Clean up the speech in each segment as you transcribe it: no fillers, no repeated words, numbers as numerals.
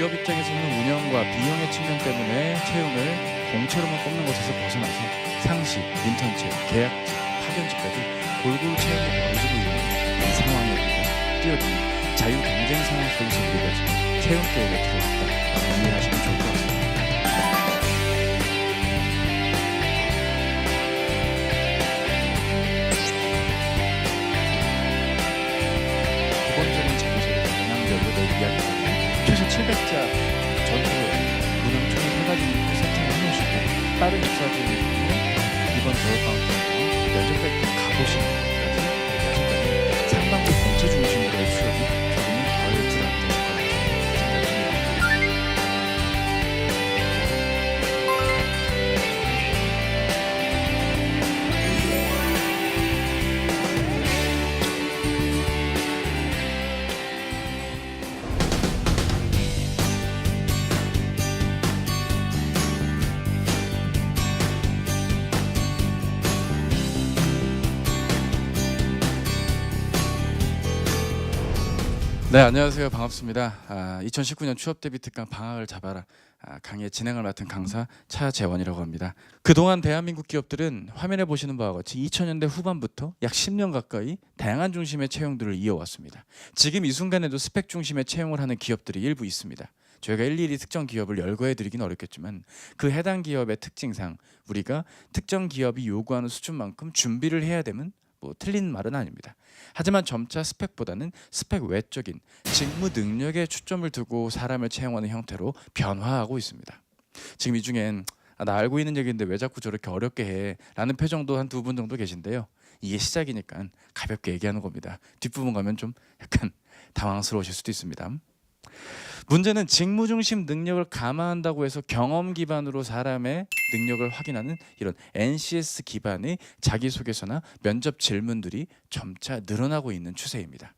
기업 입장에서는 운영과 비용의 측면 때문에 채용을 공채로만 꼽는 것에서 벗어나서 상시, 인턴 채용, 계약직, 파견직까지 골고루 채용이 벌어지고 있는 이 상황에 뛰어드는 자유 경쟁 상황 속에서 우리가 지금 채용 계획에 들어왔다라고 이해하시면 좋을 것 같습니다. 기본적인 자기소개 영향별로 내 이야기하면 최소 700자 전후로 운영총을 해가지고 세팅을 해놓으시고 다른 입사진은 이번 겨울방학 면접할 때 가보시는 것까지 얘기하신다면 상반기 공채 중심으로의 수업이 조금은 덜 부담될 거라고 생각합니다. 네, 안녕하세요. 반갑습니다. 2019년 취업 대비 특강 방학을 잡아라 강의 진행을 맡은 강사 차재원이라고 합니다. 그동안 대한민국 기업들은 화면에 보시는 바와 같이 2000년대 후반부터 약 10년 가까이 다양한 중심의 채용들을 이어왔습니다. 지금 이 순간에도 스펙 중심의 채용을 하는 기업들이 일부 있습니다. 저희가 일일이 특정 기업을 열거해 드리긴 어렵겠지만 그 해당 기업의 특징상 우리가 특정 기업이 요구하는 수준만큼 준비를 해야 되면 뭐 틀린 말은 아닙니다. 하지만 점차 스펙보다는 스펙 외적인 직무 능력에 초점을 두고 사람을 채용하는 형태로 변화하고 있습니다. 지금 이 중엔 나 알고 있는 얘기인데 왜 자꾸 저렇게 어렵게 해? 라는 표정도 한 두 분 정도 계신데요. 이게 시작이니까 가볍게 얘기하는 겁니다. 뒷부분 가면 좀 약간 당황스러우실 수도 있습니다. 문제는 직무 중심 능력을 감안한다고 해서 경험 기반으로 사람의 능력을 확인하는 이런 NCS 기반의 자기소개서나 면접 질문들이 점차 늘어나고 있는 추세입니다.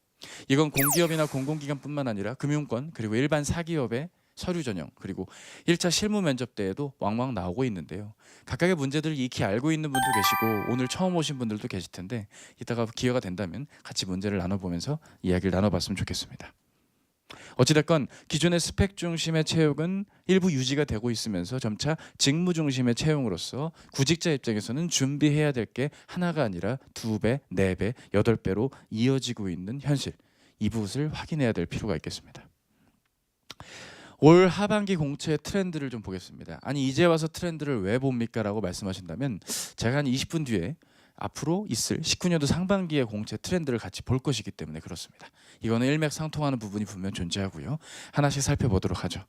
이건 공기업이나 공공기관뿐만 아니라 금융권 그리고 일반 사기업의 서류 전형 그리고 1차 실무 면접 때에도 왕왕 나오고 있는데요. 각각의 문제들을 익히 알고 있는 분도 계시고 오늘 처음 오신 분들도 계실 텐데 이따가 기회가 된다면 같이 문제를 나눠보면서 이야기를 나눠봤으면 좋겠습니다. 어찌됐건 기존의 스펙 중심의 채용은 일부 유지가 되고 있으면서 점차 직무 중심의 채용으로서 구직자 입장에서는 준비해야 될 게 하나가 아니라 2배, 4배, 8배로 이어지고 있는 현실, 이것을 확인해야 될 필요가 있겠습니다. 올 하반기 공채 트렌드를 좀 보겠습니다. 아니 이제 와서 트렌드를 왜 봅니까? 라고 말씀하신다면 제가 한 20분 뒤에 앞으로 있을 19년도 상반기의 공채 트렌드를 같이 볼 것이기 때문에 그렇습니다. 이거는 일맥상통하는 부분이 분명 존재하고요. 하나씩 살펴보도록 하죠.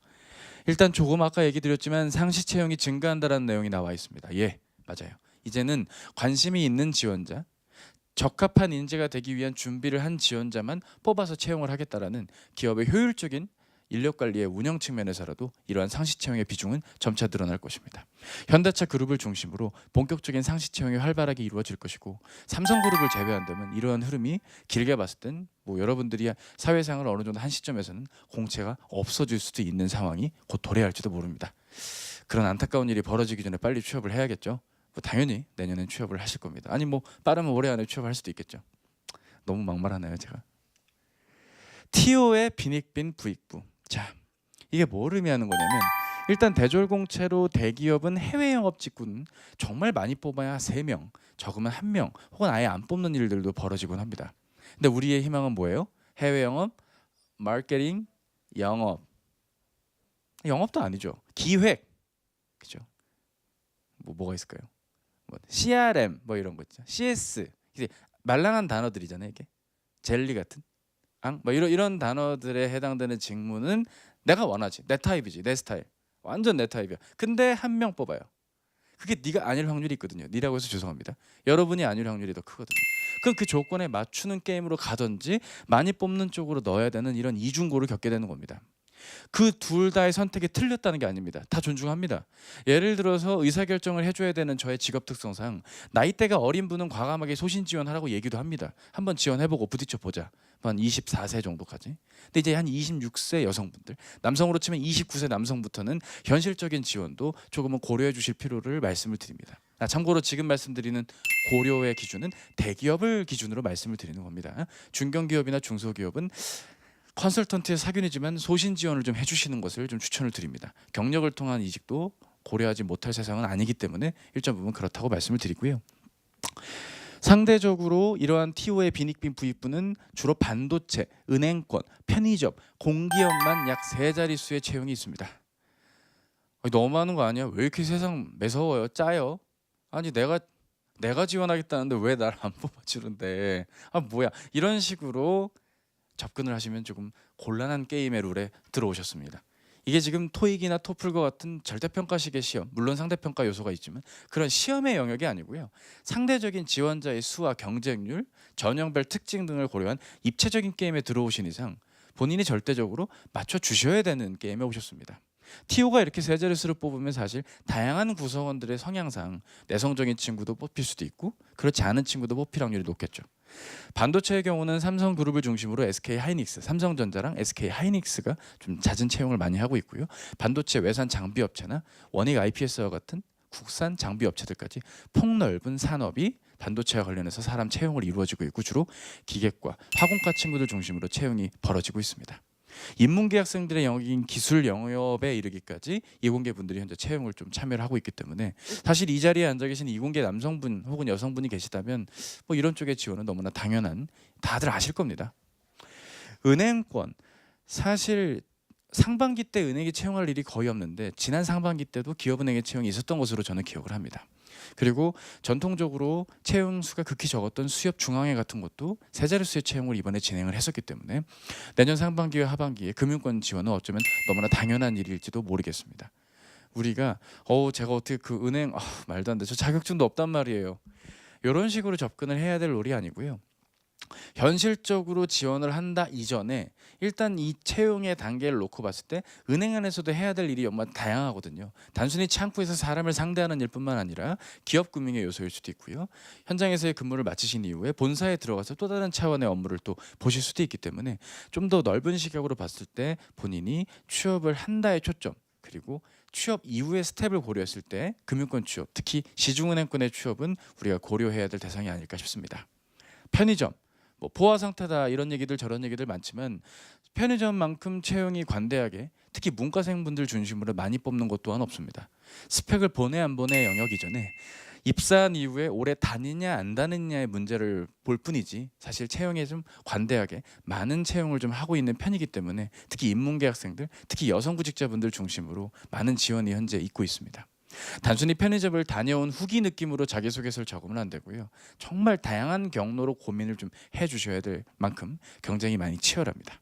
일단 조금 아까 얘기 드렸지만 상시 채용이 증가한다는 내용이 나와 있습니다. 예, 맞아요. 이제는 관심이 있는 지원자, 적합한 인재가 되기 위한 준비를 한 지원자만 뽑아서 채용을 하겠다라는 기업의 효율적인 인력관리의 운영 측면에서라도 이러한 상시 채용의 비중은 점차 늘어날 것입니다. 현대차 그룹을 중심으로 본격적인 상시 채용이 활발하게 이루어질 것이고 삼성그룹을 제외한다면 이러한 흐름이 길게 봤을 땐 뭐 여러분들이 사회상을 어느 정도 한 시점에서는 공채가 없어질 수도 있는 상황이 곧 도래할지도 모릅니다. 그런 안타까운 일이 벌어지기 전에 빨리 취업을 해야겠죠. 뭐 당연히 내년엔 취업을 하실 겁니다. 아니 뭐 빠르면 올해 안에 취업할 수도 있겠죠. 너무 막말하나요 제가? TO의 빈익빈 부익부. 자, 이게 뭘 의미하는 거냐면 일단 대졸공채로 대기업은 해외 영업 직군 정말 많이 뽑아야 3명, 적으면 1명 혹은 아예 안 뽑는 일들도 벌어지곤 합니다. 근데 우리의 희망은 뭐예요? 해외 영업, 마케팅, 영업도 아니죠. 기획, 그죠? 뭐가 있을까요? 뭐 CRM 뭐 이런 거 있죠. CS 이제 말랑한 단어들이잖아요. 이게 젤리 같은. 뭐 이런 단어들에 해당되는 직무는 내가 원하지, 내 타입이지, 내 스타일, 완전 내 타입이야. 근데 1명 뽑아요. 그게 네가 아닐 확률이 있거든요. 네라고 해서 죄송합니다. 여러분이 아닐 확률이 더 크거든요. 그럼 그 조건에 맞추는 게임으로 가든지 많이 뽑는 쪽으로 넣어야 되는 이런 이중고를 겪게 되는 겁니다. 그 둘 다의 선택이 틀렸다는 게 아닙니다. 다 존중합니다. 예를 들어서 의사결정을 해줘야 되는 저의 직업 특성상 나이대가 어린 분은 과감하게 소신 지원하라고 얘기도 합니다. 한번 지원해보고 부딪혀보자. 한 24세 정도까지. 근데 이제 한 26세 여성분들, 남성으로 치면 29세 남성부터는 현실적인 지원도 조금은 고려해 주실 필요를 말씀을 드립니다. 참고로 지금 말씀드리는 고려의 기준은 대기업을 기준으로 말씀을 드리는 겁니다. 중견기업이나 중소기업은 컨설턴트의 사균이지만 소신 지원을 좀 해주시는 것을 좀 추천을 드립니다. 경력을 통한 이직도 고려하지 못할 세상은 아니기 때문에 일정 부분 그렇다고 말씀을 드리고요. 상대적으로 이러한 TO의 빈익빈 부익부는 주로 반도체, 은행권, 편의점, 공기업만 약 3자릿수의 채용이 있습니다. 너무 많은 거 아니야? 왜 이렇게 세상 매서워요? 짜요? 아니 내가 지원하겠다는데 왜 나를 안 뽑아주는데? 아 뭐야? 이런 식으로 접근을 하시면 조금 곤란한 게임의 룰에 들어오셨습니다. 이게 지금 토익이나 토플과 같은 절대평가식의 시험, 물론 상대평가 요소가 있지만 그런 시험의 영역이 아니고요. 상대적인 지원자의 수와 경쟁률, 전형별 특징 등을 고려한 입체적인 게임에 들어오신 이상 본인이 절대적으로 맞춰주셔야 되는 게임에 오셨습니다. TO가 이렇게 3자릿수를 뽑으면 사실 다양한 구성원들의 성향상 내성적인 친구도 뽑힐 수도 있고 그렇지 않은 친구도 뽑힐 확률이 높겠죠. 반도체의 경우는 삼성그룹을 중심으로 SK하이닉스, 삼성전자랑 SK하이닉스가 좀 잦은 채용을 많이 하고 있고요. 반도체 외산 장비 업체나 원익 IPS와 같은 국산 장비 업체들까지 폭넓은 산업이 반도체와 관련해서 사람 채용을 이루어지고 있고 주로 기계과 화공과 친구들 중심으로 채용이 벌어지고 있습니다. 인문계 학생들의 영역인 기술 영역에 이르기까지 이공계 분들이 현재 채용을 좀 참여를 하고 있기 때문에 사실 이 자리에 앉아 계신 이공계 남성분 혹은 여성분이 계시다면 뭐 이런 쪽의 지원은 너무나 당연한 다들 아실 겁니다. 은행권 사실 상반기 때 은행에 채용할 일이 거의 없는데 지난 상반기 때도 기업은행에 채용이 있었던 것으로 저는 기억을 합니다. 그리고 전통적으로 채용 수가 극히 적었던 수협 중앙회 같은 것도 3자릿수의 채용을 이번에 진행을 했었기 때문에 내년 상반기와 하반기에 금융권 지원은 어쩌면 너무나 당연한 일일지도 모르겠습니다. 우리가 제가 어떻게 그 은행 말도 안 돼. 저 자격증도 없단 말이에요. 이런 식으로 접근을 해야 될 롤이 아니고요. 현실적으로 지원을 한다 이전에 일단 이 채용의 단계를 놓고 봤을 때 은행 안에서도 해야 될 일이 정말 다양하거든요. 단순히 창구에서 사람을 상대하는 일뿐만 아니라 기업 금융의 요소일 수도 있고요. 현장에서의 근무를 마치신 이후에 본사에 들어가서 또 다른 차원의 업무를 또 보실 수도 있기 때문에 좀 더 넓은 시각으로 봤을 때 본인이 취업을 한다의 초점 그리고 취업 이후의 스텝을 고려했을 때 금융권 취업, 특히 시중은행권의 취업은 우리가 고려해야 될 대상이 아닐까 싶습니다. 편의점 뭐 포화 상태다 이런 얘기들 저런 얘기들 많지만 편의점만큼 채용이 관대하게 특히 문과생분들 중심으로 많이 뽑는 것 또한 없습니다. 스펙을 보내 안 보내 영역 이전에 입사한 이후에 오래 다니냐 안 다니냐의 문제를 볼 뿐이지 사실 채용에 좀 관대하게 많은 채용을 좀 하고 있는 편이기 때문에 특히 인문계 학생들 특히 여성 구직자분들 중심으로 많은 지원이 현재 있고 있습니다. 단순히 편의점을 다녀온 후기 느낌으로 자기소개서를 적으면 안 되고요. 정말 다양한 경로로 고민을 좀 해주셔야 될 만큼 경쟁이 많이 치열합니다.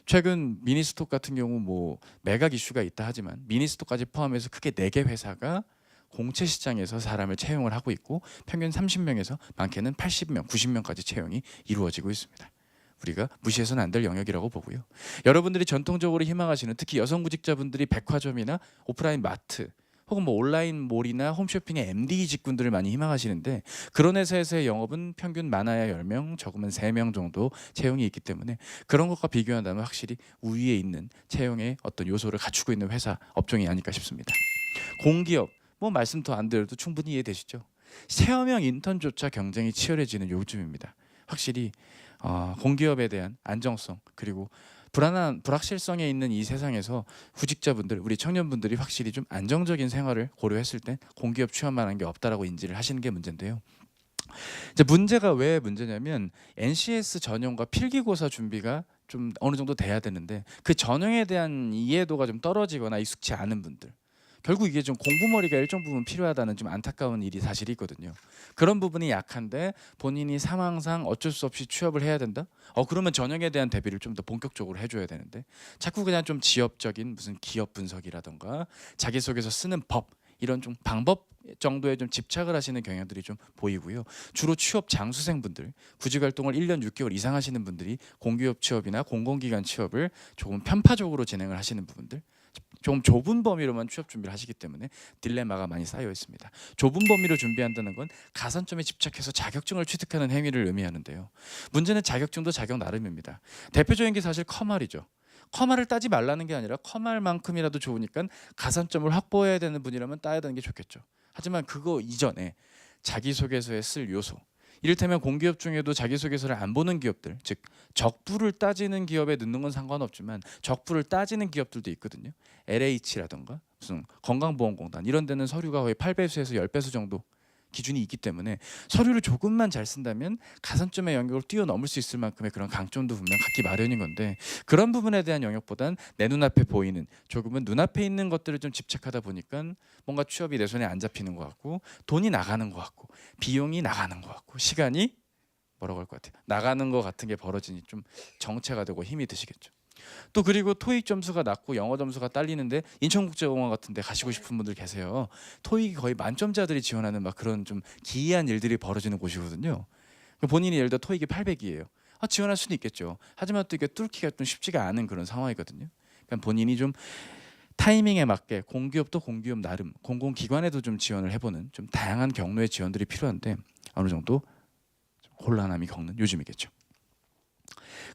최근 미니스톡 같은 경우 뭐 매각 이슈가 있다 하지만 미니스톡까지 포함해서 크게 4개 회사가 공채 시장에서 사람을 채용을 하고 있고 평균 30명에서 많게는 80명, 90명까지 채용이 이루어지고 있습니다. 우리가 무시해서는 안 될 영역이라고 보고요. 여러분들이 전통적으로 희망하시는 특히 여성 구직자분들이 백화점이나 오프라인 마트 혹은 뭐 온라인 몰이나 홈쇼핑의 MD 직군들을 많이 희망하시는데 그런 회사에서의 영업은 평균 많아야 10명, 적으면 3명 정도 채용이 있기 때문에 그런 것과 비교한다면 확실히 우위에 있는 채용의 어떤 요소를 갖추고 있는 회사, 업종이 아닐까 싶습니다. 공기업, 뭐 말씀 더 안 드려도 충분히 이해되시죠? 체험형 인턴조차 경쟁이 치열해지는 요즘입니다. 확실히 공기업에 대한 안정성 그리고 불확실성에 있는 이 세상에서 구직자분들, 우리 청년분들이 확실히 좀 안정적인 생활을 고려했을 때 공기업 취업만한 게 없다라고 인지를 하시는 게 문제인데요. 이제 문제가 왜 문제냐면 NCS 전형과 필기고사 준비가 좀 어느 정도 돼야 되는데 그 전형에 대한 이해도가 좀 떨어지거나 익숙치 않은 분들 결국 이게 좀 공부머리가 일정 부분 필요하다는 좀 안타까운 일이 사실이 있거든요. 그런 부분이 약한데 본인이 상황상 어쩔 수 없이 취업을 해야 된다? 그러면 전형에 대한 대비를 좀 더 본격적으로 해줘야 되는데 자꾸 그냥 좀 지엽적인 무슨 기업 분석이라던가 자기소개서 쓰는 법 이런 좀 방법 정도에 좀 집착을 하시는 경향들이 좀 보이고요. 주로 취업 장수생분들, 구직 활동을 1년 6개월 이상 하시는 분들이 공기업 취업이나 공공기관 취업을 조금 편파적으로 진행을 하시는 부분들 좀 좁은 범위로만 취업 준비를 하시기 때문에 딜레마가 많이 쌓여 있습니다. 좁은 범위로 준비한다는 건 가산점에 집착해서 자격증을 취득하는 행위를 의미하는데요. 문제는 자격증도 자격 나름입니다. 대표적인 게 사실 커말이죠. 커말을 따지 말라는 게 아니라 커말만큼이라도 좋으니까 가산점을 확보해야 되는 분이라면 따야 되는 게 좋겠죠. 하지만 그거 이전에 자기소개서에 쓸 요소 이를테면 공기업 중에도 자기소개서를 안 보는 기업들, 즉 적부를 따지는 기업에 넣는 건 상관없지만 적부를 따지는 기업들도 있거든요. LH라든가 무슨 건강보험공단 이런 데는 서류가 거의 8배수에서 10배수 정도 기준이 있기 때문에 서류를 조금만 잘 쓴다면 가산점의 영역을 뛰어넘을 수 있을 만큼의 그런 강점도 분명 갖기 마련인 건데, 그런 부분에 대한 영역보단 내 눈앞에 보이는 조금은 눈앞에 있는 것들을 좀 집착하다 보니까 뭔가 취업이 내 손에 안 잡히는 것 같고, 돈이 나가는 것 같고, 비용이 나가는 것 같고, 시간이 뭐라고 할 것 같아요, 나가는 것 같은 게 벌어지니 좀 정체가 되고 힘이 드시겠죠. 또 그리고 토익 점수가 낮고 영어 점수가 딸리는데 인천국제공항 같은 데 가시고 싶은 분들 계세요. 토익이 거의 만점자들이 지원하는 막 그런 좀 기이한 일들이 벌어지는 곳이거든요. 본인이 예를 들어 토익이 800이에요. 지원할 수는 있겠죠. 하지만 또 이게 뚫기가 좀 쉽지가 않은 그런 상황이거든요. 그러니까 본인이 좀 타이밍에 맞게 공기업도 공기업 나름, 공공기관에도 좀 지원을 해보는 좀 다양한 경로의 지원들이 필요한데 어느 정도 곤란함이 겪는 요즘이겠죠.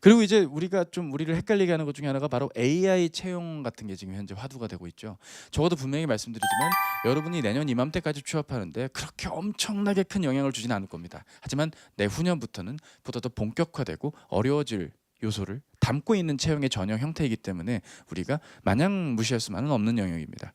그리고 이제 우리가 좀 우리를 헷갈리게 하는 것 중에 하나가 바로 AI 채용 같은 게 지금 현재 화두가 되고 있죠. 적어도 분명히 말씀드리지만 여러분이 내년 이맘때까지 취업하는데 그렇게 엄청나게 큰 영향을 주지는 않을 겁니다. 하지만 내후년부터는 보다 더 본격화되고 어려워질 요소를 담고 있는 채용의 전형 형태이기 때문에 우리가 마냥 무시할 수만은 없는 영역입니다.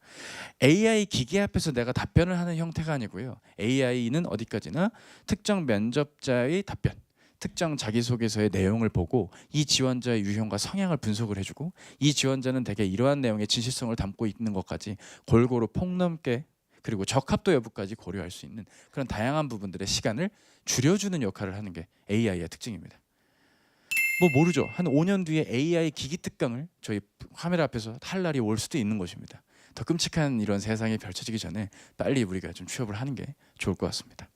AI 기계 앞에서 내가 답변을 하는 형태가 아니고요. AI는 어디까지나 특정 면접자의 답변, 특정 자기소개서의 내용을 보고 이 지원자의 유형과 성향을 분석을 해주고, 이 지원자는 대개 이러한 내용의 진실성을 담고 있는 것까지 골고루 폭넓게, 그리고 적합도 여부까지 고려할 수 있는 그런 다양한 부분들의 시간을 줄여주는 역할을 하는 게 AI의 특징입니다. 뭐 모르죠. 한 5년 뒤에 AI 기기 특강을 저희 카메라 앞에서 할 날이 올 수도 있는 것입니다. 더 끔찍한 이런 세상이 펼쳐지기 전에 빨리 우리가 좀 취업을 하는 게 좋을 것 같습니다.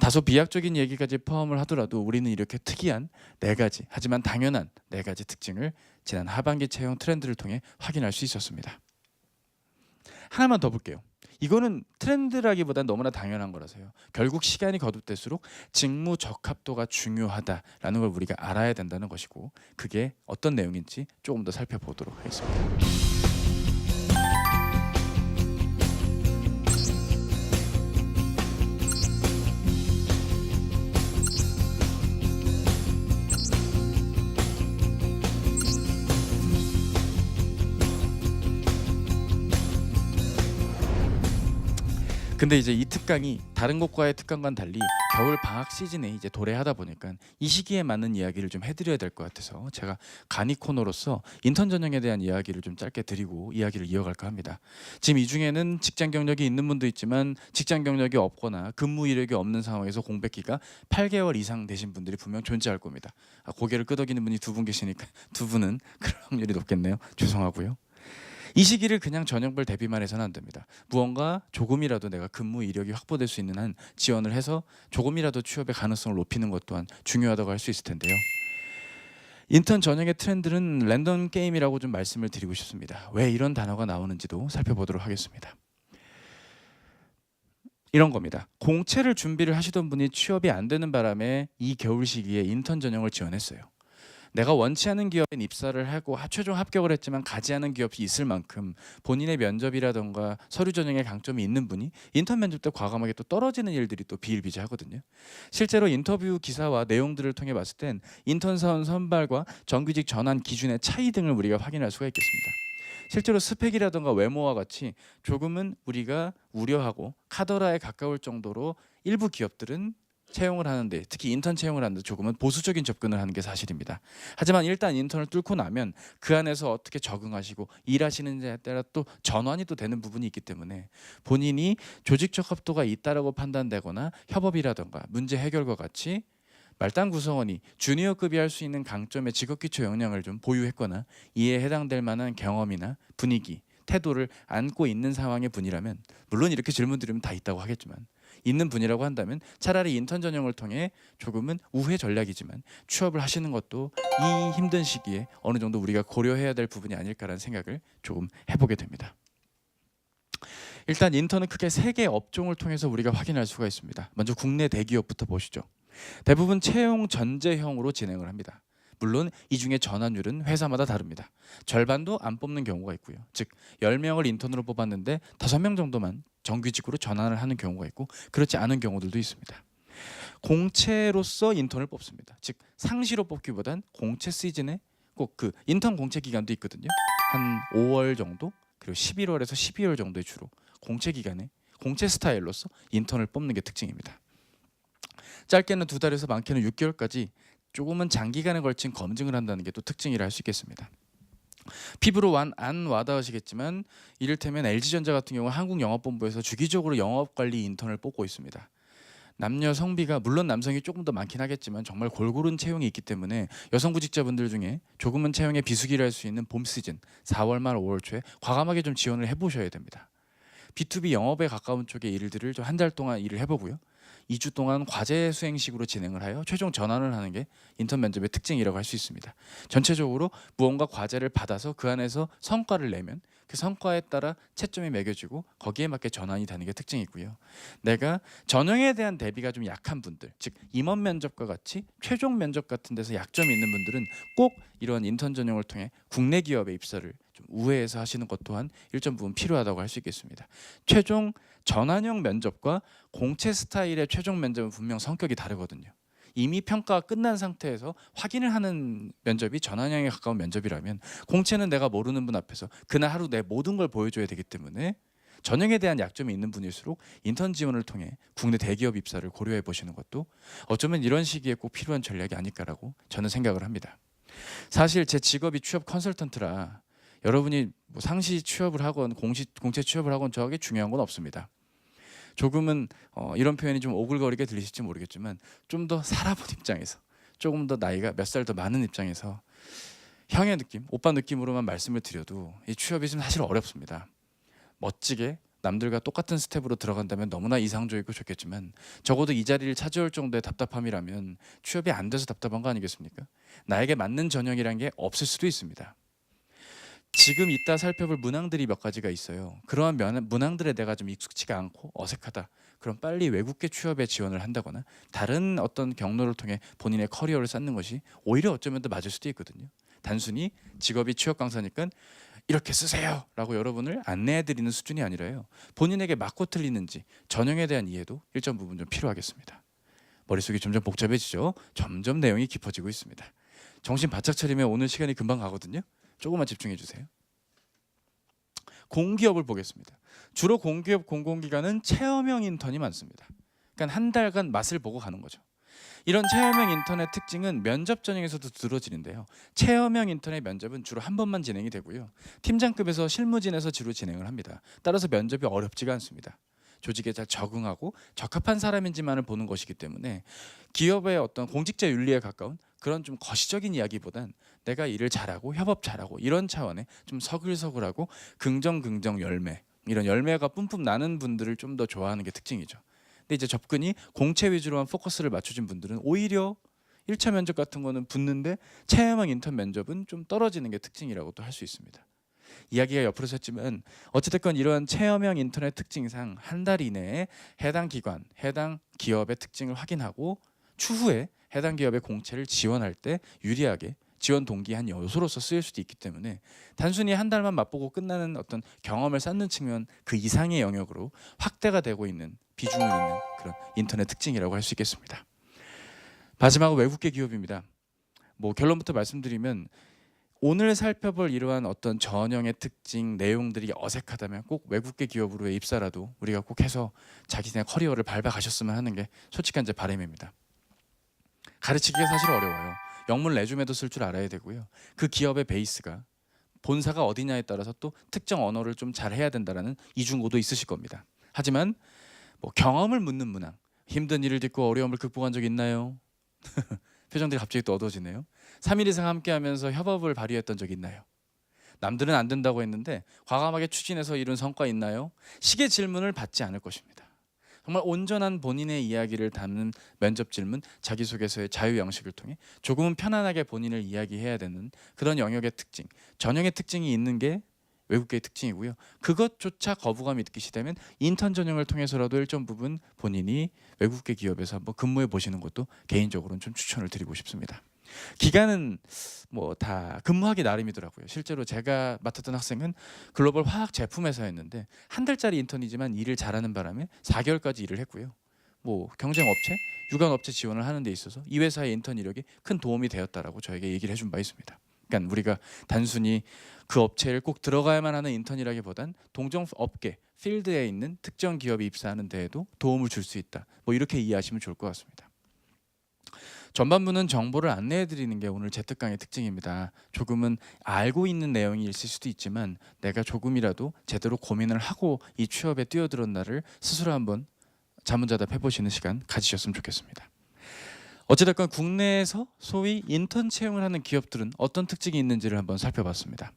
다소 비약적인 얘기까지 포함을 하더라도 우리는 이렇게 특이한 4가지, 하지만 당연한 4가지 특징을 지난 하반기 채용 트렌드를 통해 확인할 수 있었습니다. 하나만 더 볼게요. 이거는 트렌드라기보단 너무나 당연한 거라서요. 결국 시간이 거듭될수록 직무 적합도가 중요하다라는 걸 우리가 알아야 된다는 것이고, 그게 어떤 내용인지 조금 더 살펴보도록 하겠습니다. 근데 이제 이 특강이 다른 곳과의 특강과는 달리 겨울 방학 시즌에 이제 도래하다 보니까 이 시기에 맞는 이야기를 좀 해드려야 될 것 같아서 제가 간이 코너로서 인턴 전형에 대한 이야기를 좀 짧게 드리고 이야기를 이어갈까 합니다. 지금 이 중에는 직장 경력이 있는 분도 있지만 직장 경력이 없거나 근무 이력이 없는 상황에서 공백기가 8개월 이상 되신 분들이 분명 존재할 겁니다. 고개를 끄덕이는 분이 2분 계시니까 2분은 그럴 확률이 높겠네요. 죄송하고요. 이 시기를 그냥 전형별 대비만 해서는 안 됩니다. 무언가 조금이라도 내가 근무 이력이 확보될 수 있는 한 지원을 해서 조금이라도 취업의 가능성을 높이는 것 또한 중요하다고 할 수 있을 텐데요. 인턴 전형의 트렌드는 랜덤 게임이라고 좀 말씀을 드리고 싶습니다. 왜 이런 단어가 나오는지도 살펴보도록 하겠습니다. 이런 겁니다. 공채를 준비를 하시던 분이 취업이 안 되는 바람에 이 겨울 시기에 인턴 전형을 지원했어요. 내가 원치 않은 기업에 입사를 하고 최종 합격을 했지만 가지 않은 기업이 있을 만큼 본인의 면접이라던가 서류 전형에 강점이 있는 분이 인턴 면접 때 과감하게 또 떨어지는 일들이 또 비일비재하거든요. 실제로 인터뷰 기사와 내용들을 통해 봤을 땐 인턴 사원 선발과 정규직 전환 기준의 차이 등을 우리가 확인할 수가 있겠습니다. 실제로 스펙이라던가 외모와 같이 조금은 우리가 우려하고 카더라에 가까울 정도로 일부 기업들은 채용을 하는데, 특히 인턴 채용을 하는데 조금은 보수적인 접근을 하는 게 사실입니다. 하지만 일단 인턴을 뚫고 나면 그 안에서 어떻게 적응하시고 일하시는지에 따라 또 전환이 또 되는 부분이 있기 때문에 본인이 조직 적합도가 있다라고 판단되거나 협업이라던가 문제 해결과 같이 말단 구성원이 주니어급이 할 수 있는 강점의 직업기초 역량을 좀 보유했거나 이에 해당될 만한 경험이나 분위기, 태도를 안고 있는 상황의 분이라면, 물론 이렇게 질문 드리면 다 있다고 하겠지만 있는 분이라고 한다면 차라리 인턴 전형을 통해 조금은 우회 전략이지만 취업을 하시는 것도 이 힘든 시기에 어느 정도 우리가 고려해야 될 부분이 아닐까라는 생각을 조금 해보게 됩니다. 일단 인턴은 크게 3개 업종을 통해서 우리가 확인할 수가 있습니다. 먼저 국내 대기업부터 보시죠. 대부분 채용 전제형으로 진행을 합니다. 물론 이 중에 전환율은 회사마다 다릅니다. 절반도 안 뽑는 경우가 있고요. 즉 10명을 인턴으로 뽑았는데 5명 정도만 정규직으로 전환을 하는 경우가 있고, 그렇지 않은 경우들도 있습니다. 공채로서 인턴을 뽑습니다. 즉 상시로 뽑기보단 공채 시즌에 꼭 그 인턴 공채 기간도 있거든요. 한 5월 정도 그리고 11월에서 12월 정도에 주로 공채 기간에 공채 스타일로서 인턴을 뽑는 게 특징입니다. 짧게는 2달에서 많게는 6개월까지 조금은 장기간에 걸친 검증을 한다는 게 또 특징이라 할 수 있겠습니다. 피부로 안 와닿으시겠지만 이를테면 LG전자 같은 경우 한국영업본부에서 주기적으로 영업관리 인턴을 뽑고 있습니다. 남녀 성비가 물론 남성이 조금 더 많긴 하겠지만 정말 골고루 채용이 있기 때문에 여성 구직자분들 중에 조금은 채용에 비수기를 할 수 있는 봄 시즌 4월 말 5월 초에 과감하게 좀 지원을 해보셔야 됩니다. B2B 영업에 가까운 쪽의 일들을 좀 한 달 동안 일을 해보고요. 2주 동안 과제 수행식으로 진행을 하여 최종 전환을 하는 게 인턴 면접의 특징이라고 할 수 있습니다. 전체적으로 무언가 과제를 받아서 그 안에서 성과를 내면 그 성과에 따라 채점이 매겨지고 거기에 맞게 전환이 되는 게 특징이고요. 내가 전형에 대한 대비가 좀 약한 분들, 즉 임원 면접과 같이 최종 면접 같은 데서 약점이 있는 분들은 꼭 이런 인턴 전형을 통해 국내 기업에 입사를 좀 우회해서 하시는 것 또한 일정 부분 필요하다고 할 수 있겠습니다. 최종 전환형 면접과 공채 스타일의 최종 면접은 분명 성격이 다르거든요. 이미 평가가 끝난 상태에서 확인을 하는 면접이 전환형에 가까운 면접이라면 공채는 내가 모르는 분 앞에서 그날 하루 내 모든 걸 보여줘야 되기 때문에 전형에 대한 약점이 있는 분일수록 인턴 지원을 통해 국내 대기업 입사를 고려해 보시는 것도 어쩌면 이런 시기에 꼭 필요한 전략이 아닐까라고 저는 생각을 합니다. 사실 제 직업이 취업 컨설턴트라 여러분이 뭐 상시 취업을 하건 공채 취업을 하건 저에게 중요한 건 없습니다. 조금은 이런 표현이 좀 오글거리게 들리실지 모르겠지만 좀 더 살아본 입장에서 조금 더 나이가 몇 살 더 많은 입장에서 형의 느낌, 오빠 느낌으로만 말씀을 드려도 이 취업이 좀 사실 어렵습니다. 멋지게 남들과 똑같은 스텝으로 들어간다면 너무나 이상적이고 좋겠지만 적어도 이 자리를 차지할 정도의 답답함이라면 취업이 안 돼서 답답한 거 아니겠습니까? 나에게 맞는 전형이란 게 없을 수도 있습니다. 지금 이따 살펴볼 문항들이 몇 가지가 있어요. 그러한 문항들에 내가 좀 익숙치가 않고 어색하다. 그럼 빨리 외국계 취업에 지원을 한다거나 다른 어떤 경로를 통해 본인의 커리어를 쌓는 것이 오히려 어쩌면 더 맞을 수도 있거든요. 단순히 직업이 취업 강사니까 이렇게 쓰세요 라고 여러분을 안내해드리는 수준이 아니라요. 본인에게 맞고 틀리는지 전형에 대한 이해도 일정 부분 좀 필요하겠습니다. 머릿속이 점점 복잡해지죠. 점점 내용이 깊어지고 있습니다. 정신 바짝 차리면 오늘 시간이 금방 가거든요. 조금만 집중해 주세요. 공기업을 보겠습니다. 주로 공기업 공공기관은 체험형 인턴이 많습니다. 그러니까 한 달간 맛을 보고 가는 거죠. 이런 체험형 인턴의 특징은 면접 전형에서도 들어지는데요. 체험형 인턴의 면접은 주로 한 번만 진행이 되고요. 팀장급에서 실무진에서 주로 진행을 합니다. 따라서 면접이 어렵지가 않습니다. 조직에 잘 적응하고 적합한 사람인지만을 보는 것이기 때문에 기업의 어떤 공직자 윤리에 가까운 그런 좀 거시적인 이야기보단 내가 일을 잘하고 협업 잘하고 이런 차원의 좀 서글서글하고 긍정 열매, 이런 열매가 뿜뿜 나는 분들을 좀 더 좋아하는 게 특징이죠. 근데 이제 접근이 공채 위주로만 포커스를 맞춰진 분들은 오히려 1차 면접 같은 거는 붙는데 체험형 인턴 면접은 좀 떨어지는 게 특징이라고 또 할 수 있습니다. 이야기가 옆으로 샜지만 어찌됐건 이러한 체험형 인터넷 특징상 한 달 이내에 해당 기관, 해당 기업의 특징을 확인하고 추후에 해당 기업의 공채를 지원할 때 유리하게 지원 동기 한 요소로서 쓰일 수도 있기 때문에 단순히 한 달만 맛보고 끝나는 어떤 경험을 쌓는 측면 그 이상의 영역으로 확대가 되고 있는 비중을 있는 그런 인터넷 특징이라고 할 수 있겠습니다. 마지막으로 외국계 기업입니다. 뭐 결론부터 말씀드리면 오늘 살펴볼 이러한 어떤 전형의 특징, 내용들이 어색하다면 꼭 외국계 기업으로의 입사라도 우리가 꼭 해서 자기네 커리어를 밟아가셨으면 하는 게 솔직한 제 바람입니다. 가르치기가 사실 어려워요. 영문 레주메도 쓸 줄 알아야 되고요. 그 기업의 베이스가 본사가 어디냐에 따라서 또 특정 언어를 좀 잘해야 된다는 이중고도 있으실 겁니다. 하지만 뭐 경험을 묻는 문항, 힘든 일을 딛고 어려움을 극복한 적 있나요? 표정들이 갑자기 또 어두워지네요. 3일 이상 함께하면서 협업을 발휘했던 적 있나요? 남들은 안 된다고 했는데 과감하게 추진해서 이룬 성과 있나요? 식의 질문을 받지 않을 것입니다. 정말 온전한 본인의 이야기를 담는 면접 질문, 자기소개서의 자유 양식을 통해 조금은 편안하게 본인을 이야기해야 되는 그런 영역의 특징, 전형의 특징이 있는 게 외국계의 특징이고요. 그것조차 거부감이 느끼시다면 인턴 전형을 통해서라도 일정 부분 본인이 외국계 기업에서 한번 근무해 보시는 것도 개인적으로는 좀 추천을 드리고 싶습니다. 기간은 뭐 다 근무하기 나름이더라고요. 실제로 제가 맡았던 학생은 글로벌 화학 제품 회사였는데 한 달짜리 인턴이지만 일을 잘하는 바람에 4개월까지 일을 했고요. 뭐 경쟁업체, 유관업체 지원을 하는 데 있어서 이 회사의 인턴 이력이 큰 도움이 되었다라고 저에게 얘기를 해준 바 있습니다. 그러니까 우리가 단순히 그 업체를 꼭 들어가야만 하는 인턴이라기보단 동종 업계, 필드에 있는 특정 기업에 입사하는 데에도 도움을 줄 수 있다. 뭐 이렇게 이해하시면 좋을 것 같습니다. 전반부는 정보를 안내해 드리는 게 오늘 재특강의 특징입니다. 조금은 알고 있는 내용이 있을 수도 있지만 내가 조금이라도 제대로 고민을 하고 이 취업에 뛰어들었나를 스스로 한번 자문자답 해보시는 시간 가지셨으면 좋겠습니다. 어찌됐건 국내에서 소위 인턴 채용을 하는 기업들은 어떤 특징이 있는지를 한번 살펴봤습니다.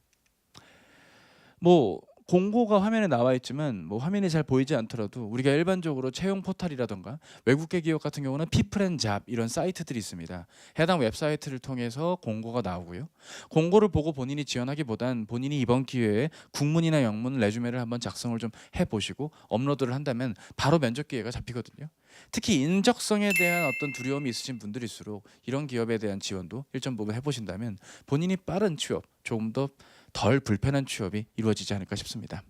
뭐 공고가 화면에 나와 있지만 뭐 화면이 잘 보이지 않더라도 우리가 일반적으로 채용 포털이라던가 외국계 기업 같은 경우는 피플앤잡 이런 사이트들이 있습니다. 해당 웹사이트를 통해서 공고가 나오고요. 공고를 보고 본인이 지원하기보단 본인이 이번 기회에 국문이나 영문 레주메를 한번 작성을 좀 해보시고 업로드를 한다면 바로 면접 기회가 잡히거든요. 특히 인적성에 대한 어떤 두려움이 있으신 분들일수록 이런 기업에 대한 지원도 일정 부분 해보신다면 본인이 빠른 취업, 조금 더 덜 불편한 취업이 이루어지지 않을까 싶습니다.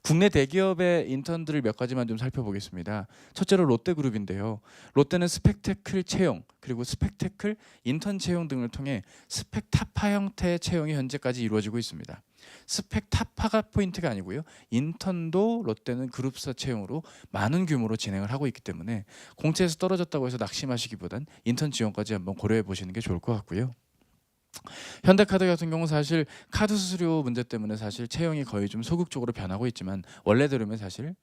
국내 대기업의 인턴들을 몇 가지만 좀 살펴보겠습니다. 첫째로 롯데그룹인데요. 롯데는 스펙테클 채용 그리고 스펙테클 인턴 채용 등을 통해 스펙타파 형태의 채용이 현재까지 이루어지고 있습니다. 스펙타파가 포인트가 아니고요. 인턴도 롯데는 그룹사 채용으로 많은 규모로 진행을 하고 있기 때문에 공채에서 떨어졌다고 해서 낙심하시기보단 인턴 지원까지 한번 고려해 보시는 게 좋을 것 같고요. 현대카드 같은 경우는 사실 카드 수수료 문제 때문에 사실 채용이 거의 좀 소극적으로 변하고 있지만 원래대로면 사실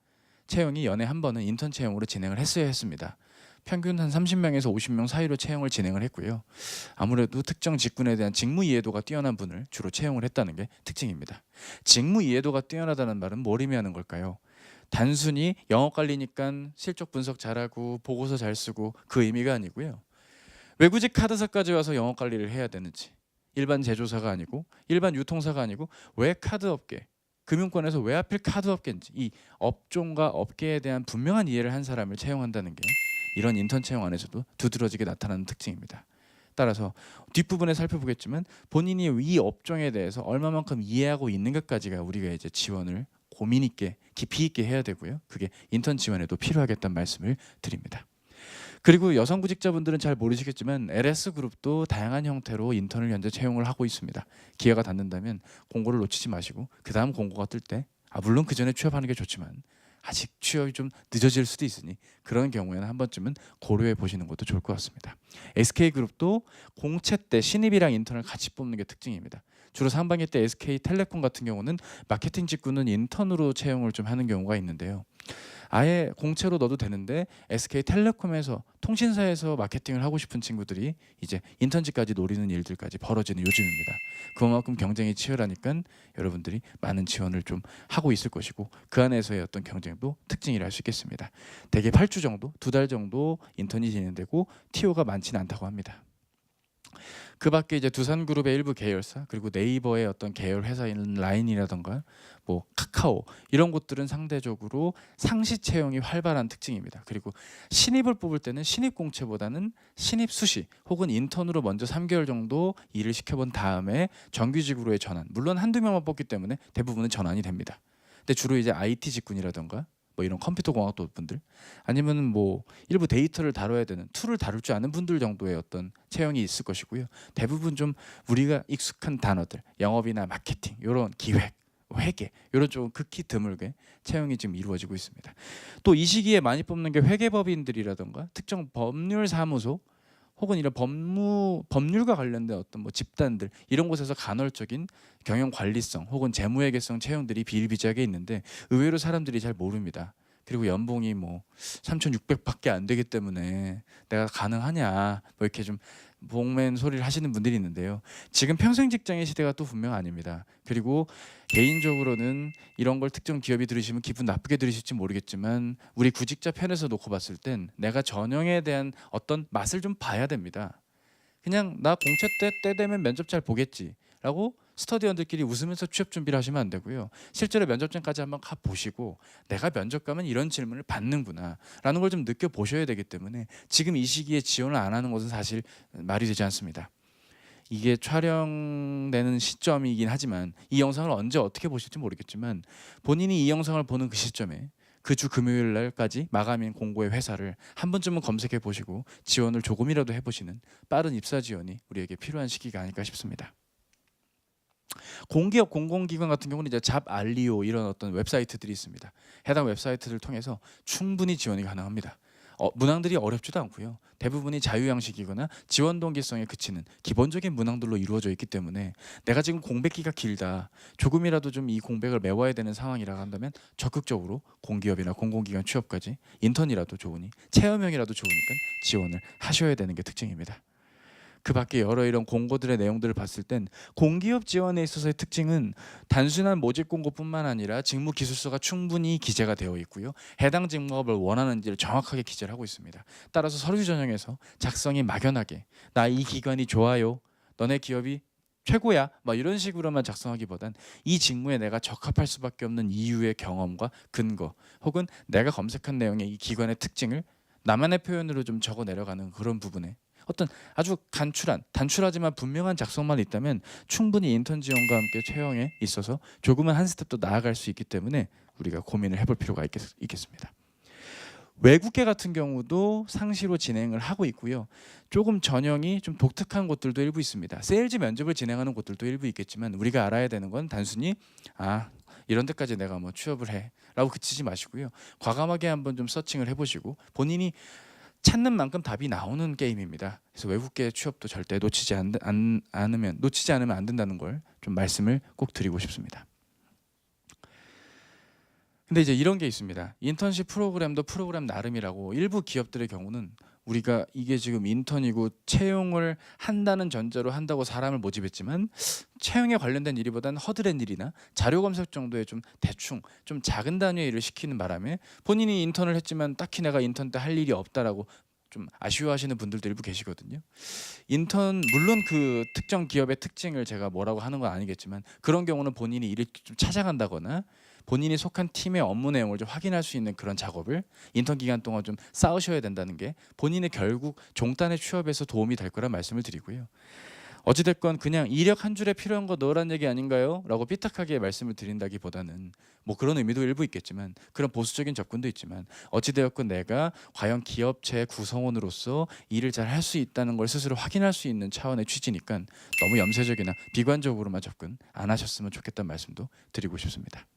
채용이 연에 한 번은 인턴 채용으로 진행을 했어야 했습니다. 평균 한 30명에서 50명 사이로 채용을 진행을 했고요. 아무래도 특정 직군에 대한 직무 이해도가 뛰어난 분을 주로 채용을 했다는 게 특징입니다. 직무 이해도가 뛰어나다는 말은 뭘 의미하는 걸까요? 단순히 영업 관리니까 실적 분석 잘하고 보고서 잘 쓰고 그 의미가 아니고요. 외국직 카드사까지 와서 영업 관리를 해야 되는지, 일반 제조사가 아니고 일반 유통사가 아니고 왜 카드 업계, 금융권에서 왜 하필 카드 업계인지 이 업종과 업계에 대한 분명한 이해를 한 사람을 채용한다는 게 이런 인턴 채용 안에서도 두드러지게 나타나는 특징입니다. 따라서 뒷부분에 살펴보겠지만 본인이 이 업종에 대해서 얼마만큼 이해하고 있는 것까지가 우리가 이제 지원을 고민 있게 깊이 있게 해야 되고요. 그게 인턴 지원에도 필요하겠다는 말씀을 드립니다. 그리고 여성 구직자분들은 잘 모르시겠지만 LS그룹도 다양한 형태로 인턴을 현재 채용을 하고 있습니다. 기회가 닿는다면 공고를 놓치지 마시고 그 다음 공고가 뜰 때 물론 그 전에 취업하는 게 좋지만 아직 취업이 좀 늦어질 수도 있으니 그런 경우에는 한 번쯤은 고려해 보시는 것도 좋을 것 같습니다. SK그룹도 공채 때 신입이랑 인턴을 같이 뽑는 게 특징입니다. 주로 상반기 때 SK텔레콤 같은 경우는 마케팅 직군은 인턴으로 채용을 좀 하는 경우가 있는데요. 아예 공채로 넣어도 되는데 SK텔레콤에서 통신사에서 마케팅을 하고 싶은 친구들이 이제 인턴직까지 노리는 일들까지 벌어지는 요즘입니다. 그만큼 경쟁이 치열하니까 여러분들이 많은 지원을 좀 하고 있을 것이고 그 안에서의 어떤 경쟁도 특징이라 할 수 있겠습니다. 대개 8주 정도, 2달 정도 인턴이 진행되고 TO가 많지는 않다고 합니다. 그 밖에 이제 두산그룹의 일부 계열사 그리고 네이버의 어떤 계열 회사인 라인이라던가 뭐 카카오 이런 곳들은 상대적으로 상시 채용이 활발한 특징입니다. 그리고 신입을 뽑을 때는 신입 공채보다는 신입 수시 혹은 인턴으로 먼저 3개월 정도 일을 시켜본 다음에 정규직으로의 전환 물론 한두 명만 뽑기 때문에 대부분은 전환이 됩니다. 근데 주로 이제 IT 직군이라던가 뭐 이런 컴퓨터 공학도 분들 아니면 뭐 일부 데이터를 다뤄야 되는 툴을 다룰 줄 아는 분들 정도의 어떤 채용이 있을 것이고요. 대부분 좀 우리가 익숙한 단어들 영업이나 마케팅 이런 기획 회계 이런 쪽 극히 드물게 채용이 지금 이루어지고 있습니다. 또 이 시기에 많이 뽑는 게 회계법인들이라던가 특정 법률사무소 혹은 이런 법률과 관련된 어떤 뭐 집단들 이런 곳에서 간헐적인 경영 관리성 혹은 재무회계성 채용들이 비일비재하게 있는데 의외로 사람들이 잘 모릅니다. 그리고 연봉이 뭐 3,600밖에 안 되기 때문에 내가 가능하냐 뭐 이렇게 좀 복맨 소리를 하시는 분들이 있는데요. 지금 평생 직장의 시대가 또 분명 아닙니다. 그리고 개인적으로는 이런 걸 특정 기업이 들으시면 기분 나쁘게 들으실지 모르겠지만 우리 구직자 편에서 놓고 봤을 땐 내가 전형에 대한 어떤 맛을 좀 봐야 됩니다. 그냥 나 공채 때 되면 면접 잘 보겠지라고 스터디원들끼리 웃으면서 취업 준비를 하시면 안 되고요. 실제로 면접장까지 한번 가보시고 내가 면접 가면 이런 질문을 받는구나 라는 걸 좀 느껴보셔야 되기 때문에 지금 이 시기에 지원을 안 하는 것은 사실 말이 되지 않습니다. 이게 촬영되는 시점이긴 하지만 이 영상을 언제 어떻게 보실지 모르겠지만 본인이 이 영상을 보는 그 시점에 그 주 금요일 날까지 마감인 공고의 회사를 한 번쯤은 검색해 보시고 지원을 조금이라도 해보시는 빠른 입사 지원이 우리에게 필요한 시기가 아닐까 싶습니다. 공기업 공공기관 같은 경우는 이제 잡알리오 이런 어떤 웹사이트들이 있습니다. 해당 웹사이트를 통해서 충분히 지원이 가능합니다. 문항들이 어렵지도 않고요. 대부분이 자유양식이거나 지원 동기성에 그치는 기본적인 문항들로 이루어져 있기 때문에 내가 지금 공백기가 길다, 조금이라도 좀 이 공백을 메워야 되는 상황이라 한다면 적극적으로 공기업이나 공공기관 취업까지 인턴이라도 좋으니 체험형이라도 좋으니까 지원을 하셔야 되는 게 특징입니다. 그 밖에 여러 이런 공고들의 내용들을 봤을 땐 공기업 지원에 있어서의 특징은 단순한 모집 공고뿐만 아니라 직무 기술서가 충분히 기재가 되어 있고요. 해당 직무업을 원하는지를 정확하게 기재를 하고 있습니다. 따라서 서류 전형에서 작성이 막연하게 나 이 기관이 좋아요, 너네 기업이 최고야, 막 이런 식으로만 작성하기보단 이 직무에 내가 적합할 수밖에 없는 이유의 경험과 근거, 혹은 내가 검색한 내용의 이 기관의 특징을 나만의 표현으로 좀 적어 내려가는 그런 부분에 어떤 아주 단출하지만 분명한 작성만 있다면 충분히 인턴 지원과 함께 채용에 있어서 조금은 한 스텝 더 나아갈 수 있기 때문에 우리가 고민을 해볼 필요가 있겠습니다. 외국계 같은 경우도 상시로 진행을 하고 있고요. 조금 전형이 좀 독특한 곳들도 일부 있습니다. 세일즈 면접을 진행하는 곳들도 일부 있겠지만 우리가 알아야 되는 건 단순히 이런 데까지 내가 뭐 취업을 해 라고 그치지 마시고요. 과감하게 한번 좀 서칭을 해보시고 본인이 찾는 만큼 답이 나오는 게임입니다. 그래서 외국계 취업도 절대 놓치지 않으면 안 된다는 걸 좀 말씀을 꼭 드리고 싶습니다. 근데 이제 이런 게 있습니다. 인턴십 프로그램도 프로그램 나름이라고 일부 기업들의 경우는 우리가 이게 지금 인턴이고 채용을 한다는 전제로 한다고 사람을 모집했지만 채용에 관련된 일이보다는 허드렛 일이나 자료 검색 정도의 좀 대충 좀 작은 단위의 일을 시키는 바람에 본인이 인턴을 했지만 딱히 내가 인턴 때 할 일이 없다라고 좀 아쉬워하시는 분들도 일부 계시거든요. 인턴 물론 그 특정 기업의 특징을 제가 뭐라고 하는 건 아니겠지만 그런 경우는 본인이 일을 좀 찾아간다거나 본인이 속한 팀의 업무 내용을 좀 확인할 수 있는 그런 작업을 인턴 기간 동안 좀 쌓으셔야 된다는 게 본인의 결국 종단의 취업에서 도움이 될 거란 말씀을 드리고요. 어찌됐건 그냥 이력 한 줄에 필요한 거 넣으란 얘기 아닌가요? 라고 삐딱하게 말씀을 드린다기보다는 뭐 그런 의미도 일부 있겠지만 그런 보수적인 접근도 있지만 어찌되었건 내가 과연 기업체 구성원으로서 일을 잘 할 수 있다는 걸 스스로 확인할 수 있는 차원의 취지니까 너무 염세적이나 비관적으로만 접근 안 하셨으면 좋겠다는 말씀도 드리고 싶습니다.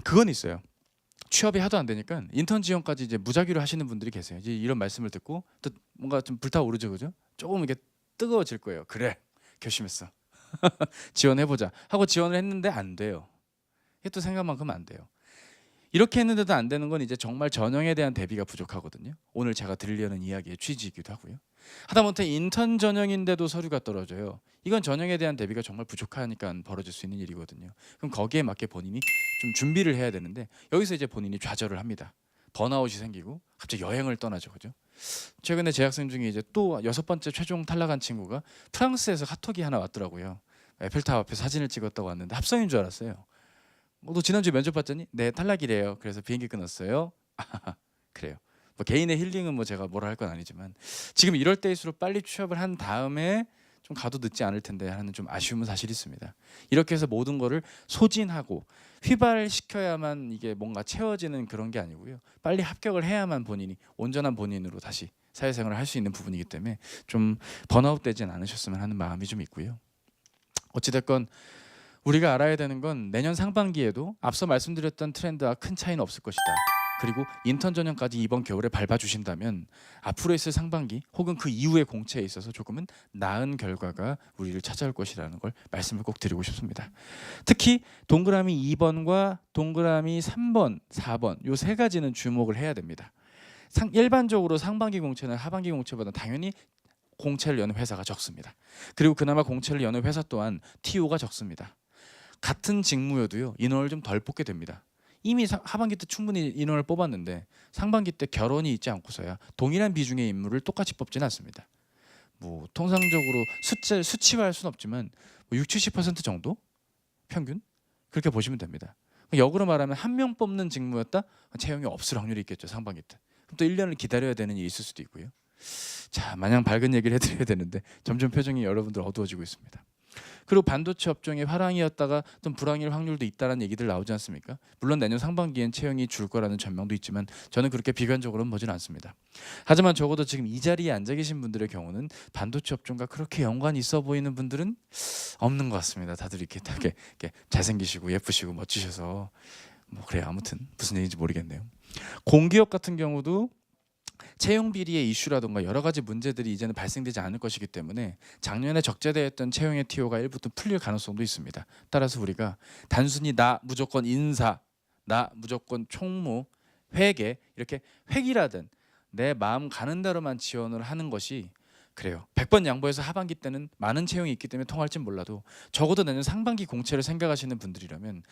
그건 있어요. 취업이 하도 안 되니까 인턴 지원까지 이제 무작위로 하시는 분들이 계세요. 이제 이런 말씀을 듣고 또 뭔가 좀 불타오르죠, 그죠? 조금 이게 뜨거워질 거예요. 그래, 결심했어. 지원해보자 하고 지원을 했는데 안 돼요. 이게 또 생각만큼 안 돼요. 이렇게 했는데도 안 되는 건 이제 정말 전형에 대한 대비가 부족하거든요. 오늘 제가 드리려는 이야기의 취지이기도 하고요. 하다못해 인턴 전형인데도 서류가 떨어져요. 이건 전형에 대한 대비가 정말 부족하니까 벌어질 수 있는 일이거든요. 그럼 거기에 맞게 본인이 좀 준비를 해야 되는데 여기서 이제 본인이 좌절을 합니다. 번아웃이 생기고 갑자기 여행을 떠나죠, 그죠? 최근에 제 학생 중에 이제 또 6번째 최종 탈락한 친구가 프랑스에서 카톡이 하나 왔더라고요. 에펠탑 앞에 사진을 찍었다고 왔는데 합성인 줄 알았어요. 너 지난주에 면접 봤더니 네, 탈락이래요. 그래서 비행기 끊었어요. 그래요. 뭐 개인의 힐링은 뭐 제가 뭐라 할 건 아니지만 지금 이럴 때일수록 빨리 취업을 한 다음에 좀 가도 늦지 않을 텐데 하는 좀 아쉬움은 사실 있습니다. 이렇게 해서 모든 거를 소진하고 휘발시켜야만 이게 뭔가 채워지는 그런 게 아니고요. 빨리 합격을 해야만 본인이 온전한 본인으로 다시 사회생활을 할 수 있는 부분이기 때문에 좀 번아웃 되진 않으셨으면 하는 마음이 좀 있고요. 어찌됐건 우리가 알아야 되는 건 내년 상반기에도 앞서 말씀드렸던 트렌드와 큰 차이는 없을 것이다. 그리고 인턴 전형까지 이번 겨울에 밟아주신다면 앞으로 있을 상반기 혹은 그 이후의 공채에 있어서 조금은 나은 결과가 우리를 찾아올 것이라는 걸 말씀을 꼭 드리고 싶습니다. 특히 동그라미 2번과 동그라미 3번, 4번 요 세 가지는 주목을 해야 됩니다. 일반적으로 상반기 공채는 하반기 공채보다 당연히 공채를 여는 회사가 적습니다. 그리고 그나마 공채를 여는 회사 또한 TO가 적습니다. 같은 직무여도요 인원을 좀 덜 뽑게 됩니다. 이미 하반기 때 충분히 인원을 뽑았는데 상반기 때 결혼이 있지 않고서야 동일한 비중의 인물을 똑같이 뽑지는 않습니다. 뭐 통상적으로 수치화할 수는 없지만 뭐 60-70% 정도 평균 그렇게 보시면 됩니다. 역으로 말하면 한 명 뽑는 직무였다 채용이 없을 확률이 있겠죠, 상반기 때. 그럼 또 1년을 기다려야 되는 일이 있을 수도 있고요. 자, 마냥 밝은 얘기를 해드려야 되는데 점점 표정이 여러분들 어두워지고 있습니다. 그리고 반도체 업종이 화랑이었다가 좀 불황일 확률도 있다라는 얘기들 나오지 않습니까? 물론 내년 상반기엔 채용이 줄 거라는 전망도 있지만 저는 그렇게 비관적으로는 보지는 않습니다. 하지만 적어도 지금 이 자리에 앉아 계신 분들의 경우는 반도체 업종과 그렇게 연관이 있어 보이는 분들은 없는 것 같습니다. 다들 이렇게 잘생기시고 예쁘시고 멋지셔서 뭐 그래요. 아무튼 무슨 얘기인지 모르겠네요. 공기업 같은 경우도 채용 비리의 이슈라든가 여러 가지 문제들이 이제는 발생되지 않을 것이기 때문에 작년에 적재되었던 채용의 티오가 일부터 풀릴 가능성도 있습니다. 따라서 우리가 단순히 나 무조건 인사, 나 무조건 총무, 회계 이렇게 획일하든 내 마음 가는 대로만 지원을 하는 것이 그래요. 100번 양보해서 하반기 때는 많은 채용이 있기 때문에 통할진 몰라도 적어도 내년 상반기 공채를 생각하시는 분들이라면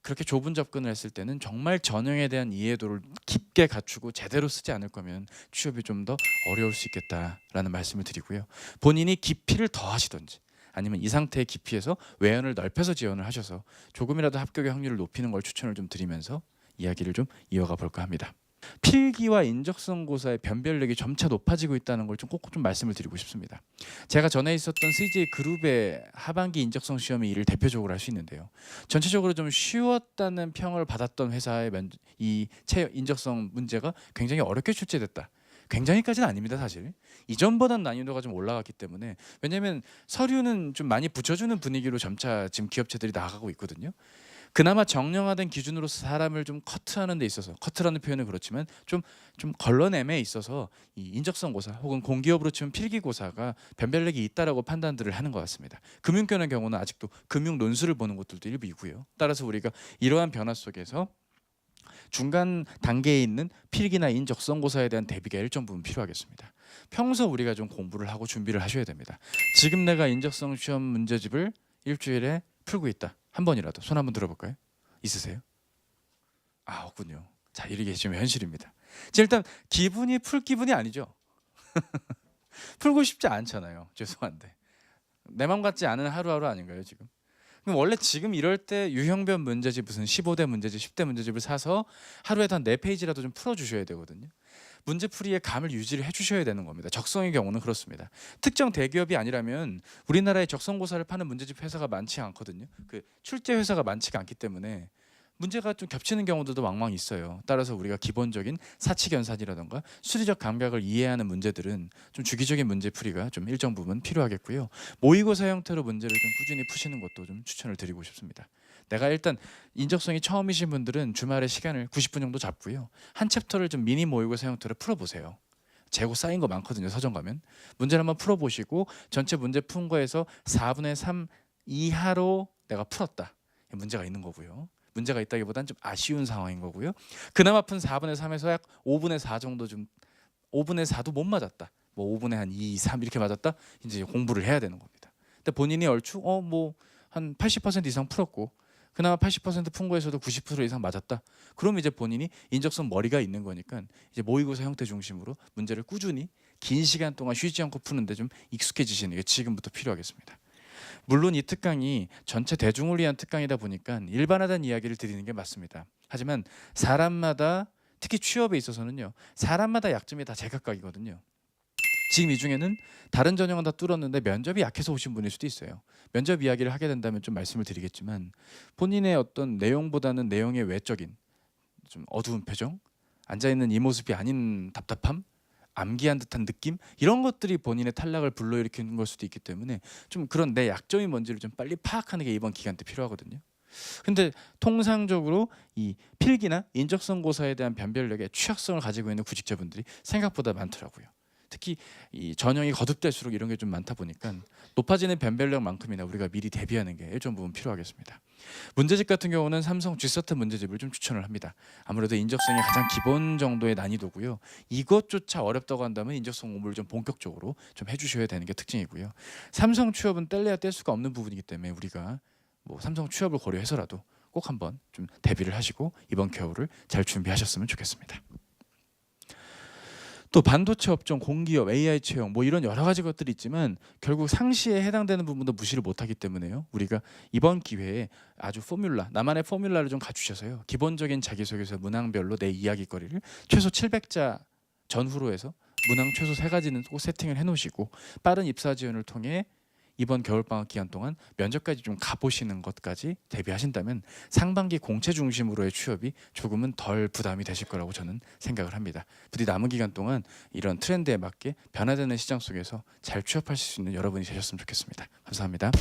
그렇게 좁은 접근을 했을 때는 정말 전형에 대한 이해도를 깊게 갖추고 제대로 쓰지 않을 거면 취업이 좀 더 어려울 수 있겠다라는 말씀을 드리고요. 본인이 깊이를 더하시든지 아니면 이 상태의 깊이에서 외연을 넓혀서 지원을 하셔서 조금이라도 합격의 확률을 높이는 걸 추천을 좀 드리면서 이야기를 좀 이어가 볼까 합니다. 필기와 인적성 고사의 변별력이 점차 높아지고 있다는 걸 꼭 좀 말씀을 드리고 싶습니다. 제가 전에 있었던 CJ 그룹의 하반기 인적성 시험이 이를 대표적으로 할 수 있는데요. 전체적으로 좀 쉬웠다는 평을 받았던 회사의 인적성 문제가 굉장히 어렵게 출제됐다. 굉장히까지는 아닙니다, 사실. 이전보다는 난이도가 좀 올라갔기 때문에 왜냐하면 서류는 좀 많이 붙여주는 분위기로 점차 지금 기업체들이 나아가고 있거든요. 그나마 정량화된 기준으로서 사람을 좀 커트하는 데 있어서 커트라는 표현은 그렇지만 좀 걸러냄에 있어서 이 인적성 고사 혹은 공기업으로 치면 필기 고사가 변별력이 있다라고 판단들을 하는 것 같습니다. 금융권의 경우는 아직도 금융 논술을 보는 것들도 일부 있고요. 따라서 우리가 이러한 변화 속에서 중간 단계에 있는 필기나 인적성 고사에 대한 대비가 일정 부분 필요하겠습니다. 평소 우리가 좀 공부를 하고 준비를 하셔야 됩니다. 지금 내가 인적성 시험 문제집을 일주일에 풀고 있다. 한 번이라도 손 한번 들어볼까요? 있으세요? 아, 없군요. 자, 이렇게 계시면 현실입니다. 일단 풀 기분이 아니죠. 풀고 싶지 않잖아요. 죄송한데 내 맘 같지 않은 하루하루 아닌가요 지금? 그럼 원래 지금 이럴 때 유형변 문제집 무슨 15대 문제집, 10대 문제집을 사서 하루에 한 4페이지라도 좀 풀어주셔야 되거든요. 문제풀이의 감을 유지를 해주셔야 되는 겁니다. 적성의 경우는 그렇습니다. 특정 대기업이 아니라면 우리나라에 적성고사를 파는 문제집 회사가 많지 않거든요. 그 출제 회사가 많지가 않기 때문에 문제가 좀 겹치는 경우들도 왕왕 있어요. 따라서 우리가 기본적인 사칙연산이라던가 수리적 감각을 이해하는 문제들은 좀 주기적인 문제풀이가 좀 일정 부분 필요하겠고요. 모의고사 형태로 문제를 좀 꾸준히 푸시는 것도 좀 추천을 드리고 싶습니다. 내가 일단 인적성이 처음이신 분들은 주말에 시간을 90분 정도 잡고요. 한 챕터를 좀 미니 모의고사 형태로 풀어보세요. 재고 쌓인 거 많거든요. 서점 가면. 문제를 한번 풀어보시고 전체 문제 푼 거에서 4분의 3 이하로 내가 풀었다. 문제가 있는 거고요. 문제가 있다기보다는 좀 아쉬운 상황인 거고요. 그나마 푼 4분의 3에서 약 5분의 4 정도 좀 5분의 4도 못 맞았다. 뭐 5분의 한 2, 3 이렇게 맞았다. 이제 공부를 해야 되는 겁니다. 근데 본인이 얼추 뭐 한 80% 이상 풀었고 그나마 80%푼 거에서도 90% 이상 맞았다. 그럼 이제 본인이 인적성 머리가 있는 거니까 이제 모의고사 형태 중심으로 문제를 꾸준히 긴 시간 동안 쉬지 않고 푸는데 좀 익숙해지시는 게 지금부터 필요하겠습니다. 물론 이 특강이 전체 대중을 위한 특강이다 보니까 일반화된 이야기를 드리는 게 맞습니다. 하지만 사람마다 특히 취업에 있어서는요. 사람마다 약점이 다 제각각이거든요. 지금 이 중에는 다른 전형은 다 뚫었는데 면접이 약해서 오신 분일 수도 있어요. 면접 이야기를 하게 된다면 좀 말씀을 드리겠지만 본인의 어떤 내용보다는 내용의 외적인 좀 어두운 표정, 앉아있는 이 모습이 아닌 답답함, 암기한 듯한 느낌 이런 것들이 본인의 탈락을 불러일으키는 걸 수도 있기 때문에 좀 그런 내 약점이 뭔지를 좀 빨리 파악하는 게 이번 기간 때 필요하거든요. 근데 통상적으로 이 필기나 인적성 고사에 대한 변별력에 취약성을 가지고 있는 구직자분들이 생각보다 많더라고요. 특히 이 전형이 거듭될수록 이런 게 좀 많다 보니까 높아지는 변별력만큼이나 우리가 미리 대비하는 게 일정 부분 필요하겠습니다. 문제집 같은 경우는 삼성 G서트 문제집을 좀 추천을 합니다. 아무래도 인적성이 가장 기본 정도의 난이도고요. 이것조차 어렵다고 한다면 인적성 공부를 좀 본격적으로 좀 해주셔야 되는 게 특징이고요. 삼성 취업은 뗄래야 뗄 수가 없는 부분이기 때문에 우리가 뭐 삼성 취업을 고려해서라도 꼭 한번 좀 대비를 하시고 이번 겨울을 잘 준비하셨으면 좋겠습니다. 또 반도체 업종, 공기업, AI 채용 뭐 이런 여러 가지 것들이 있지만 결국 상시에 해당되는 부분도 무시를 못하기 때문에요. 우리가 이번 기회에 아주 나만의 포뮬라를 좀 갖추셔서요. 기본적인 자기소개서 문항별로 내 이야기거리를 최소 700자 전후로 해서 문항 최소 3가지는 꼭 세팅을 해놓으시고 빠른 입사 지원을 통해 이번 겨울방학 기간 동안 면접까지 좀 가보시는 것까지 대비하신다면 상반기 공채 중심으로의 취업이 조금은 덜 부담이 되실 거라고 저는 생각을 합니다. 부디 남은 기간 동안 이런 트렌드에 맞게 변화되는 시장 속에서 잘 취업하실 수 있는 여러분이 되셨으면 좋겠습니다. 감사합니다.